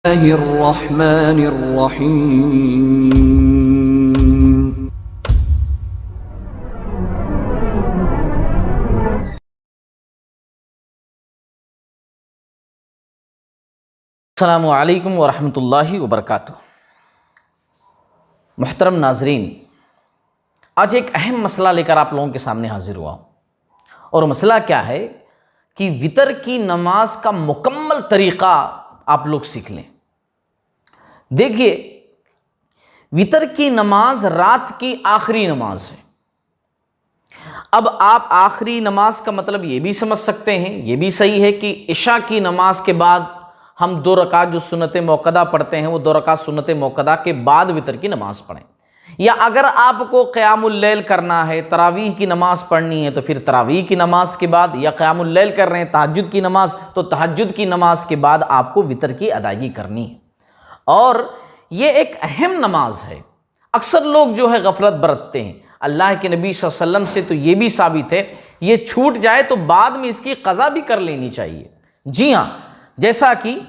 बिस्मिल्लाहिर्रहमानिर्रहीम। अस्सलामु अलैकुम वरहमतुल्लाहि वबरकातुहू। मुहतरम नाजरीन, आज एक अहम मसला लेकर आप लोगों के सामने हाजिर हुआ हूँ। और मसला क्या है कि वितर की नमाज का मुकम्मल तरीक़ा आप लोग सीख लें। देखिए, वितर की नमाज रात की आखिरी नमाज है। अब आप आखिरी नमाज का मतलब ये भी समझ सकते हैं, ये भी सही है कि इशा की नमाज के बाद हम 2 रकात जो सुन्नत मौक़दा पढ़ते हैं वो 2 रकात सुन्नत मौक़दा के बाद वितर की नमाज पढ़ें। या अगर आपको क़यामुल लैल करना है, तरावीह की नमाज पढ़नी है, तो फिर तरावीह की नमाज के बाद, या क़यामुल लैल कर रहे हैं तहज्जुद की नमाज, तो तहज्जुद की नमाज के बाद आपको वितर की अदायगी करनी है। और ये एक अहम नमाज है। अक्सर लोग जो है गफलत बरतते हैं। अल्लाह के नबी सल्लल्लाहु अलैहि वसल्लम से तो ये भी साबित है, ये छूट जाए तो बाद में इसकी क़ज़ा भी कर लेनी चाहिए। जी हाँ, जैसा कि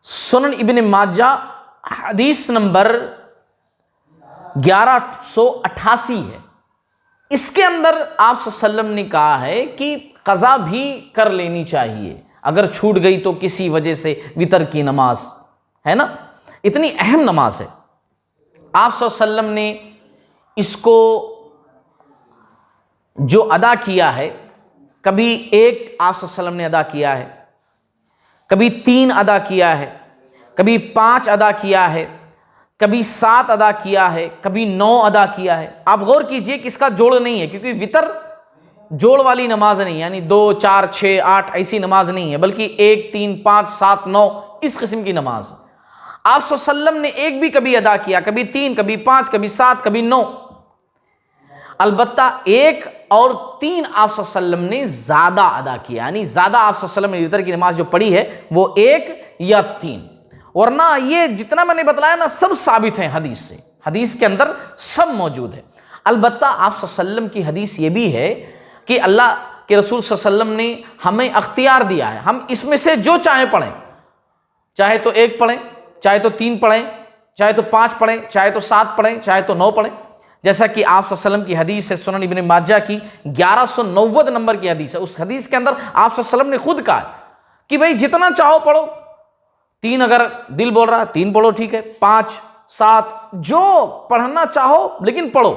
सुनन इब्न माजा हदीस नंबर 1188 है। इसके अंदर आप सल्लल्लाहु अलैहि वसल्लम ने कहा है कि क़ज़ा भी कर लेनी चाहिए अगर छूट गई तो किसी वजह से वितर की नमाज, है ना। इतनी अहम नमाज है। आप सल्लल्लाहु अलैहि वसल्लम ने इसको जो अदा किया है, कभी एक आप सल्लल्लाहु अलैहि वसल्लम ने अदा किया है, कभी 3 अदा किया है, कभी 5 अदा किया है, कभी 7 अदा किया है, कभी 9 अदा किया है। आप गौर कीजिए कि इसका जोड़ नहीं है, क्योंकि वितर जोड़ वाली नमाज नहीं, यानी 2, 4, 6, 8 ऐसी नमाज नहीं है, बल्कि 1, 3, 5, 7, 9 इस किस्म की नमाज। आप सल्लल्लाहु अलैहि वसल्लम ने एक भी कभी अदा किया, कभी 3, कभी 5, कभी 7, कभी 9। अलबत्ता 1 और 3 आप सल्लल्लाहु अलैहि वसल्लम ने ज्यादा अदा किया, यानी ज्यादा आप सल्लल्लाहु अलैहि वसल्लम ने वितर की नमाज जो पढ़ी है वो 1 या 3। वरना ये जितना मैंने बताया ना, सब साबित है हदीस से, हदीस के अंदर सब मौजूद है। अलबत्ता आप सल्लल्लाहु अलैहि वसल्लम की हदीस ये भी है कि अल्लाह के रसूल सल्लल्लाहु अलैहि वसल्लम ने हमें अख्तियार दिया है, हम इसमें से जो चाहे पढ़ें, चाहे तो 1 पढ़ें, चाहे तो 3 पढ़ें, चाहे तो 5 पढ़ें, चाहे तो 7 पढ़ें, चाहे तो 9 पढ़ें। जैसा कि आप सल्लल्लाहु अलैहि वसल्लम की हदीस है, सुनन इब्न माजा की 1190 नंबर की हदीस है। उस हदीस के अंदर आप सल्लल्लाहु अलैहि वसल्लम ने खुद कहा कि भाई जितना चाहो पढ़ो, 3 अगर दिल बोल रहा है 3 पढ़ो, ठीक है, 5, 7 जो पढ़ना चाहो लेकिन पढ़ो।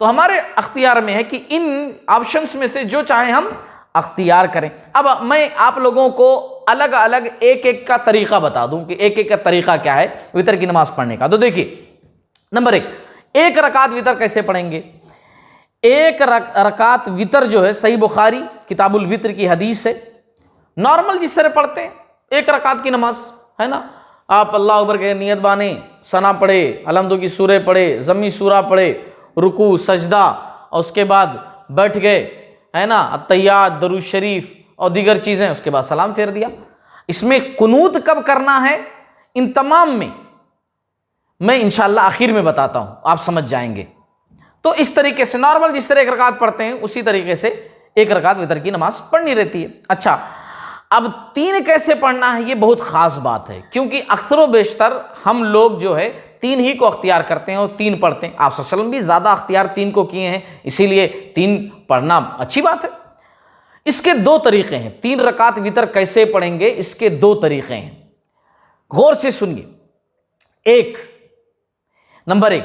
तो हमारे अख्तियार में है कि इन ऑप्शंस में से जो चाहे हम अख्तियार करें। अब मैं आप लोगों को अलग अलग एक का तरीका बता दूं कि एक का तरीका क्या है वितर की नमाज पढ़ने का। तो देखिए, नंबर 1 रकात वितर कैसे पढ़ेंगे। 1 रकात वितर जो है सही बुखारी किताबुल वितर की हदीस है। नॉर्मल जिस तरह पढ़ते हैं 1 रकात की नमाज, है ना। आप अल्लाह अकबर के नियत बाने, सना पढ़े, अलहम्दु की सूरह पढ़े, ज़म्मी सूरा पढ़े, रुकू सजदा, और उसके बाद बैठ गए, है ना, अत्तहियात, दरूद शरीफ और दीगर चीज़ें, उसके बाद सलाम फेर दिया। इसमें कुनूत कब करना है, इन तमाम में मैं इंशाअल्लाह आखिर में बताता हूं, आप समझ जाएंगे। तो इस तरीके से नॉर्मल जिस तरह 1 रकात पढ़ते हैं उसी तरीके से 1 रकात वितर की नमाज पढ़नी रहती है। अच्छा, अब 3 कैसे पढ़ना है, ये बहुत खास बात है, क्योंकि अक्सर व बेशतर हम लोग जो है 3 ही को अख्तियार करते हैं और 3 पढ़ते हैं। आप सल्लल्लाहु अलैहि वसल्लम भी ज़्यादा अख्तियार 3 को किए हैं, इसीलिए 3 पढ़ना अच्छी बात है। इसके 2 तरीक़े हैं। 3 रकात वितर कैसे पढ़ेंगे, इसके 2 तरीक़े हैं, गौर से सुनिए। नंबर 1,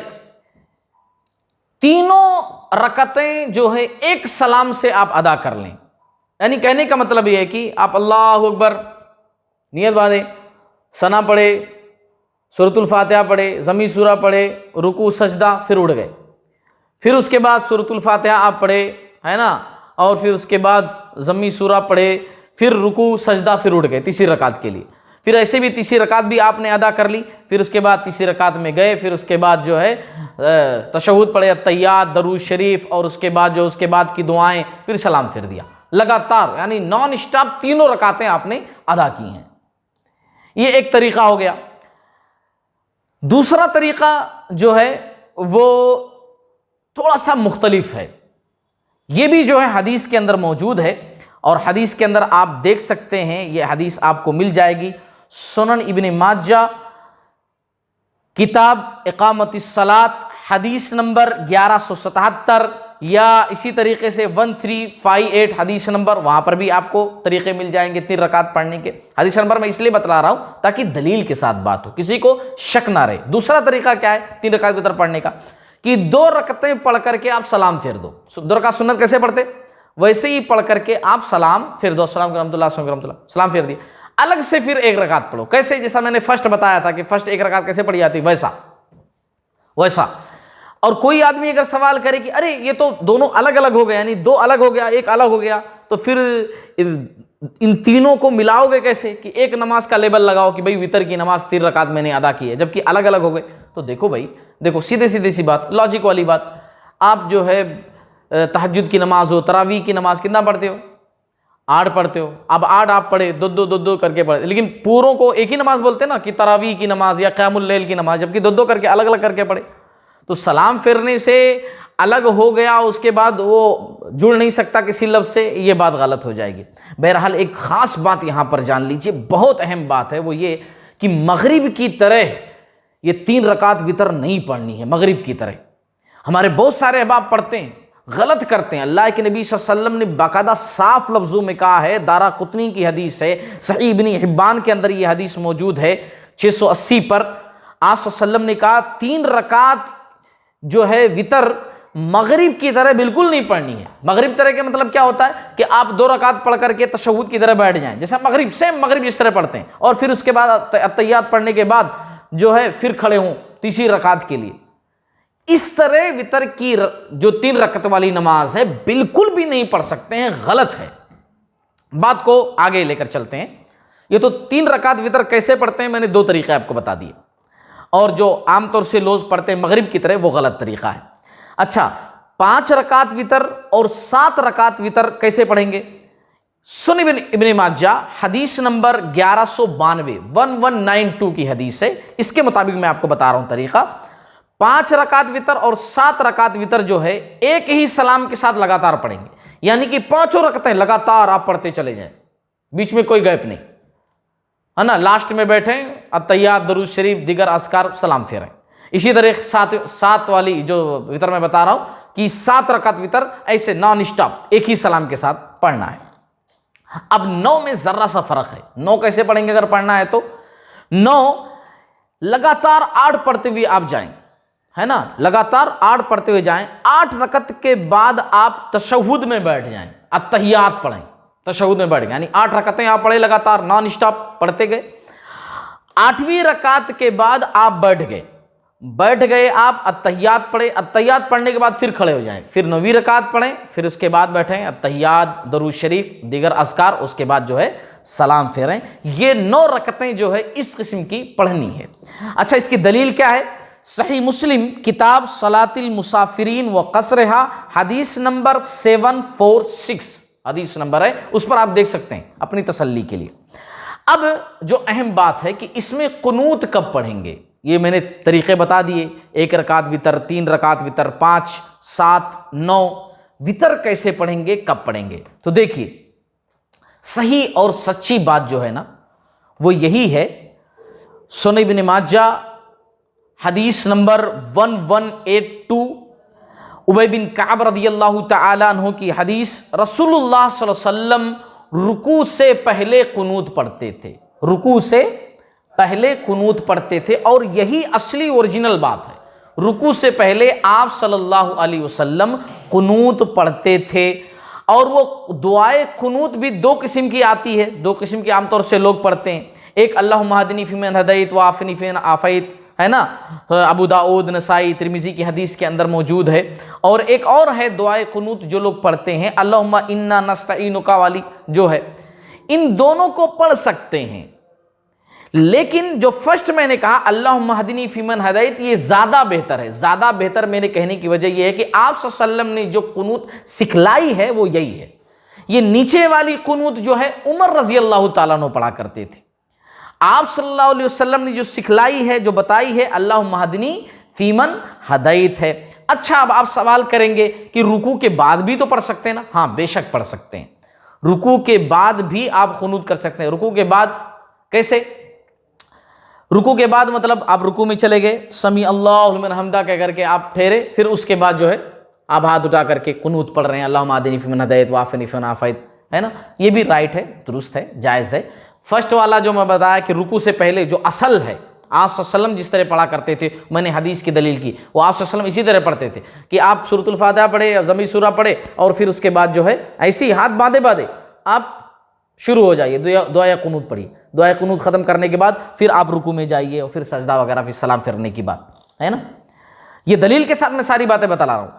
तीनों रकतें जो है एक सलाम से आप अदा कर लें। यानी कहने का मतलब यह है कि आप अल्लाहु अकबर नियत बांधे, सना पढ़े, सूरतुल फातिहा पढ़े, ज़म्मी सूरा पढ़े, रुकू सजदा, फिर उड़ गए, फिर उसके बाद सूरतुल फातिहा आप पढ़े, है ना, और फिर उसके बाद ज़म्मी सूरा पढ़े, फिर रुकू सजदा, फिर उड़ गए तीसरी रकात के लिए। फिर ऐसे भी तीसरी रकात भी आपने अदा कर ली, फिर उसके बाद तीसरी रकात में गए, फिर उसके बाद जो है तशहुद पढ़े, अत्तहियात, दरूद शरीफ, और उसके बाद जो उसके बाद की दुआएं, फिर सलाम फिर दिया। लगातार यानी नॉन स्टॉप 3 रकातें आपने अदा की हैं। ये एक तरीका हो गया। दूसरा तरीका जो है वो थोड़ा सा मुख्तलिफ है। ये भी जो है हदीस के अंदर मौजूद है, और हदीस के अंदर आप देख सकते हैं, ये हदीस आपको मिल जाएगी सुनन इब्न माजा किताब इकामतिस सलात हदीस नंबर 1177, या इसी तरीके से 1358 हदीस नंबर, वहां पर भी आपको तरीके मिल जाएंगे 3 रकात पढ़ने के। हदीस नंबर मैं इसलिए बतला रहा हूं ताकि दलील के साथ बात हो, किसी को शक ना रहे। दूसरा तरीका क्या है 3 रकात वितर पढ़ने का, कि 2 रकतें पढ़ करके आप सलाम फेर दो। 2 रकात सुन्नत कैसे पढ़ते, वैसे ही पढ़ करके आप सलाम फेर दो, अस्सलाम रहमतुल्लाह सलाम फेर दिए। अलग से फिर 1 रकात पढ़ो, कैसे, जैसा मैंने फर्स्ट बताया था कि फर्स्ट 1 रकात कैसे पढ़ी जाती, वैसा। और कोई आदमी अगर सवाल करे कि अरे ये तो दोनों अलग अलग हो गए, यानी 2 अलग हो गया 1 अलग हो गया, तो फिर इन तीनों को मिलाओगे कैसे, कि एक नमाज का लेबल लगाओ कि भाई वितर की नमाज 3 रकात मैंने अदा की है, जबकि अलग अलग हो गए। तो देखो भाई, देखो सीधे सी बात, लॉजिक वाली बात, आप जो है तहज्जुद की नमाज हो, तरावीह की नमाज कितना पढ़ते हो, 8 पढ़ते हो। अब 8 आप पढ़े, 2 करके पढ़े, लेकिन पूरों को एक ही नमाज बोलते हैं ना, कि तरावीह की नमाज या क़यामुल लैल की नमाज, जबकि 2 करके अलग अलग करके पढ़े। तो सलाम फेरने से अलग हो गया, उसके बाद वो जुड़ नहीं सकता किसी लफ्ज़ से, ये बात गलत हो जाएगी। बहरहाल एक ख़ास बात यहाँ पर जान लीजिए, बहुत अहम बात है, वो ये कि मगरिब की तरह ये 3 रकात वितर नहीं पढ़नी है। मगरिब की तरह हमारे बहुत सारे अहबाब पढ़ते हैं, गलत करते हैं। अल्लाह के नबी सल्लल्लाहु अलैहि वसल्लम ने बाकायदा साफ लफ्ज़ों में कहा है, दारा कुतनी की हदीस है, सही इब्न हिब्बान के अंदर ये हदीस मौजूद है 680 पर। आप सल्लल्लाहु अलैहि वसल्लम ने कहा 3 रकात जो है वितर मगरिब की तरह बिल्कुल नहीं पढ़नी है। मगरिब तरह के मतलब क्या होता है कि आप 2 रकात पढ़ करके तशहुद की तरह बैठ जाएं, जैसे मगरिब, सेम मगरिब जिस तरह पढ़ते हैं, और फिर उसके बाद अत्तहियात पढ़ने के बाद जो है फिर खड़े हों तीसरी रकात के लिए। इस तरह वितर की जो 3 रकत वाली नमाज है बिल्कुल भी नहीं पढ़ सकते हैं, गलत है। बात को आगे लेकर चलते हैं। ये तो 3 रकात वितर कैसे पढ़ते हैं, मैंने 2 तरीके आपको बता दिए, और जो आमतौर से लोग पढ़ते हैं मगरिब की तरह, वो गलत तरीका है। अच्छा, 5 रकात वितर और 7 रकात वितर कैसे पढ़ेंगे? सुन इब्न माजा हदीस नंबर 1192 1192 की हदीस है, इसके मुताबिक मैं आपको बता रहा हूं तरीका। 5 रकात वितर और 7 रकात वितर जो है एक ही सलाम के साथ लगातार पढ़ेंगे, यानी कि 5 रकतें लगातार आप पढ़ते चले जाएं, बीच में कोई गैप नहीं, है ना। लास्ट में बैठे अत्तहियात, दरूद शरीफ, दीगर अस्कार, सलाम फेरें। इसी तरह 7 वाली जो वितर मैं बता रहा हूं कि 7 रकात वितर ऐसे नॉन स्टॉप एक ही सलाम के साथ पढ़ना है। अब 9 में जरा सा फर्क है। 9 कैसे पढ़ेंगे अगर पढ़ना है तो? 9 लगातार 8 पढ़ते हुए आप जाएं, है ना, लगातार 8 पढ़ते हुए जाएं। 8 रकत के बाद आप तशहुद में बैठ जाएं, अत्तहियात पढ़ें, तशहुद में बैठ गए, यानी 8 रकतें आप पढ़े लगातार नॉन स्टॉप पढ़ते गए। 8वीं रकात के बाद आप बैठ गए आप, अत्तहियात पढ़े, अत्तहियात पढ़ने के बाद फिर खड़े हो जाएं, फिर 9वीं रकात पढ़ें, फिर उसके बाद बैठें, अत्तहियात, दरूद शरीफ, दीगर अस्कार, उसके बाद जो है सलाम फेरें। ये 9 रकतें जो है इस किस्म की पढ़नी है। अच्छा, इसकी दलील क्या है? सही मुस्लिम किताब सलातिल मुसाफिरीन व कसरहा हदीस नंबर 746 हदीस नंबर है, उस पर आप देख सकते हैं अपनी तसल्ली के लिए। अब जो अहम बात है कि इसमें कुनूत कब पढ़ेंगे, ये मैंने तरीके बता दिए। 1 रकात वितर, 3 रकात वितर, 5, 7, 9 वितर कैसे पढ़ेंगे, कब पढ़ेंगे? तो देखिए, सही और सच्ची बात जो है ना वो यही है। सुन इब्न माजा हदीस नंबर 1182 उबय बिन काब रदियल्लाहु ताला अन्हु की हदीस, रसूलुल्लाह सल्लल्लाहु अलैहि वसल्लम रुकू से पहले कुनूत पढ़ते थे, रुकू से पहले कुनूत पढ़ते थे, और यही असली ओरिजिनल बात है। रुकू से पहले आप सल्लल्लाहु अलैहि वसल्लम कुनूत पढ़ते थे, और वो दुआए कुनूत भी 2 किस्म की आती है, 2 किस्म की आमतौर से लोग पढ़ते हैं। एक अल्लाहुम्मा हदनी फीमन हदैत व आफनी फीमन आफैत, है ना, अबू दाऊद, नसाई, तिरमिजी की हदीस के अंदर मौजूद है। और एक और है दुआए कुनूत जो लोग पढ़ते हैं, अल्लाहुम्मा इन्ना नस्तईनुका वाली जो है। इन दोनों को पढ़ सकते हैं, लेकिन जो फर्स्ट मैंने कहा अल्लाहुम्मा हदनी फीमन हदैत, ये ज्यादा बेहतर है। ज्यादा बेहतर मेरे कहने की वजह यह है कि आप सल्लल्लाहु अलैहि वसल्लम ने जो कुनूत सिखलाई है वो यही है। ये नीचे वाली कुनूत जो है उमर रजी अल्लाह ताला अन्हु पढ़ा करते थे। आप सल्लल्लाहु अलैहि वसल्लम ने जो सिखलाई है, जो बताई है, अल्लाहुम्मा हदनी फीमन हदैत है। अच्छा, अब आप सवाल करेंगे कि रुकू के बाद भी तो पढ़ सकते हैं ना? हाँ, बेशक पढ़ सकते हैं। रुकू के बाद भी आप कुनूत कर सकते हैं। रुकू के बाद कैसे? रुकू के बाद मतलब आप रुकू में चले गए, समी अल्लाहु लिमन हम्दा कह करके आप ठहरे, फिर उसके बाद जो है आप हाथ उठा करके कुनूत पढ़ रहे हैं, अल्लाहुम्मा अहदिनी फ़ीमन हदैत वाफ़िनी फ़ीमन आफ़ैत, है ना। ये भी राइट है, दुरुस्त है, जायज़ है। फर्स्ट वाला जो मैं बताया कि रुकू से पहले जो असल है, आप सल्लम जिस तरह पढ़ा करते थे, मैंने हदीस की दलील की, वो आप सल्लम इसी तरह पढ़ते थे कि आप सूरतुल फातिहा पढ़े या ज़मी सूरा पढ़े और फिर उसके बाद जो है ऐसे ही हाथ बांधे बांधे आप शुरू हो जाइए, दुआ या कुनूत पढ़िए, दुआ या कुनूत ख़त्म करने के बाद फिर आप रुकू में जाइए और फिर सजदा वगैरह, फिर सलाम फिरने की बात है ना। ये दलील के साथ मैं सारी बातें बता रहा हूँ।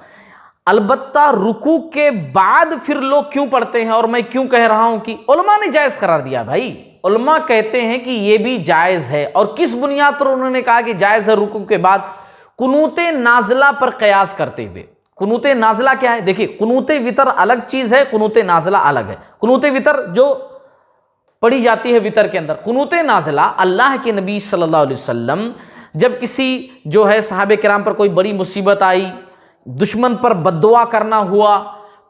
अलबत्ता रुकू के बाद फिर लोग क्यों पढ़ते हैं और मैं क्यों कह रहा हूं कि उलमा ने जायज़ करार दिया। भाई उलमा कहते हैं कि ये भी जायज़ है, और किस बुनियाद पर उन्होंने कहा कि जायज़ है रुकू के बाद? कुनूते नाज़िला पर कयास करते हुए। कुनूते नाज़िला क्या है? देखिए, कुनूते वितर अलग चीज़ है, कुनूते नाज़िला अलग है। कुनूते वितर जो पढ़ी जाती है वितर के अंदर, कुनूते नाज़िला अल्लाह के नबी सल्लल्लाहु अलैहि वसल्लम जब किसी जो है सहाबे किराम पर कोई बड़ी मुसीबत आई, दुश्मन पर बद्दुआ करना हुआ,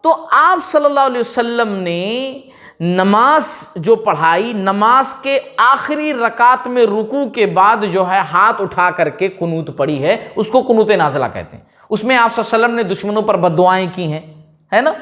तो आप सल्लल्लाहु अलैहि वसल्लम ने नमाज जो पढ़ाई, नमाज के आखिरी रकात में रुकू के बाद जो है हाथ उठा करके कुनूत पढ़ी है, उसको कुनूते नाज़िला कहते हैं। उसमें आप सल्लल्लाहु अलैहि वसल्लम ने दुश्मनों पर बद्दुआएं की हैं, है ना,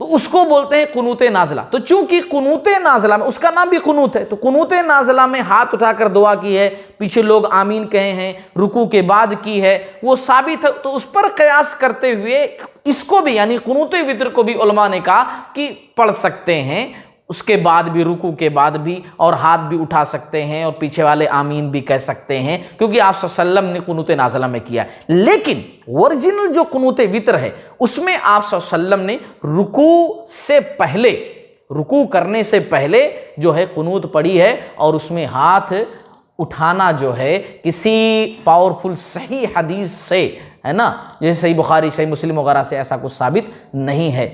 तो उसको बोलते हैं कुनूते नाज़िला। तो चूंकि कुनूते नाज़िला में, उसका नाम भी कुनूत है, तो कुनूते नाज़िला में हाथ उठाकर दुआ की है, पीछे लोग आमीन कहे हैं, रुकू के बाद की है, वो साबित है। तो उस पर कयास करते हुए इसको भी, यानी कुनूते वितर को भी उलमा ने कहा कि पढ़ सकते हैं, उसके बाद भी, रुकू के बाद भी, और हाथ भी उठा सकते हैं और पीछे वाले आमीन भी कह सकते हैं, क्योंकि आप सल्लल्लाहु अलैहि वसल्लम ने कुनूते नाज़िला में किया है। लेकिन ओरिजिनल जो कुनूते वितर है उसमें आप सल्लल्लाहु अलैहि वसल्लम ने रुकू से पहले, रुकू करने से पहले जो है कुनूत पढ़ी है, और उसमें हाथ उठाना जो है किसी पावरफुल सही हदीस से, है ना, जैसे सही बुखारी, सही मुस्लिम वगैरह से ऐसा कुछ साबित नहीं है।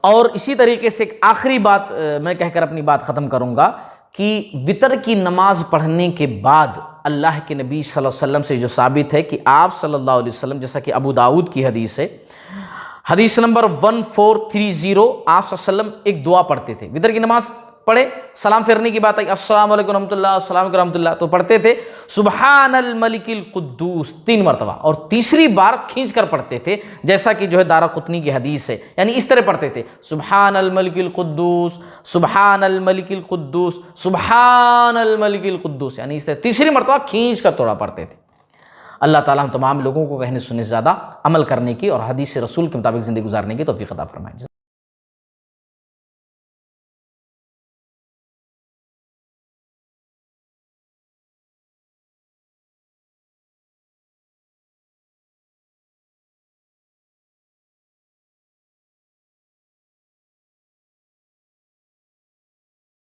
और इसी तरीके से एक आखिरी बात मैं कहकर अपनी बात ख़त्म करूँगा कि वितर की नमाज पढ़ने के बाद अल्लाह के नबी सल्लल्लाहु अलैहि वसल्लम से जो साबित है कि आप सल्लल्लाहु अलैहि वसल्लम, जैसा कि अबू दाऊद की हदीस है, हदीस नंबर 1430, आप सल्लल्लाहु अलैहि वसल्लम एक दुआ पढ़ते थे। वितर की नमाज पढ़े, सलाम फेरने की बात आई, अस्सलाम वालेकुम रहमतुल्लाह, अस्सलाम वालेकुम रहमतुल्लाह, तो पढ़ते थे सुबहानल मलिकिल कुद्दूस 3 मरतबा, और तीसरी बार खींच कर पढ़ते थे, जैसा कि जो है दाराकुतनी की हदीस है, यानी इस तरह पढ़ते थे, सुबहानल मलिकिल कुद्दूस, सुबहानल मलिकिल कुद्दूस, सुबहानल मलिकिल कुद्दूस, यानी इस तरह तीसरी मरतबा खींच कर थोड़ा पढ़ते थे। अल्लाह ताला हम तमाम लोगों को कहने सुनने से ज़्यादा अमल करने की और हदीस रसूल के मुताबिक ज़िंदगी गुजारने की तौफीक अता फरमाए।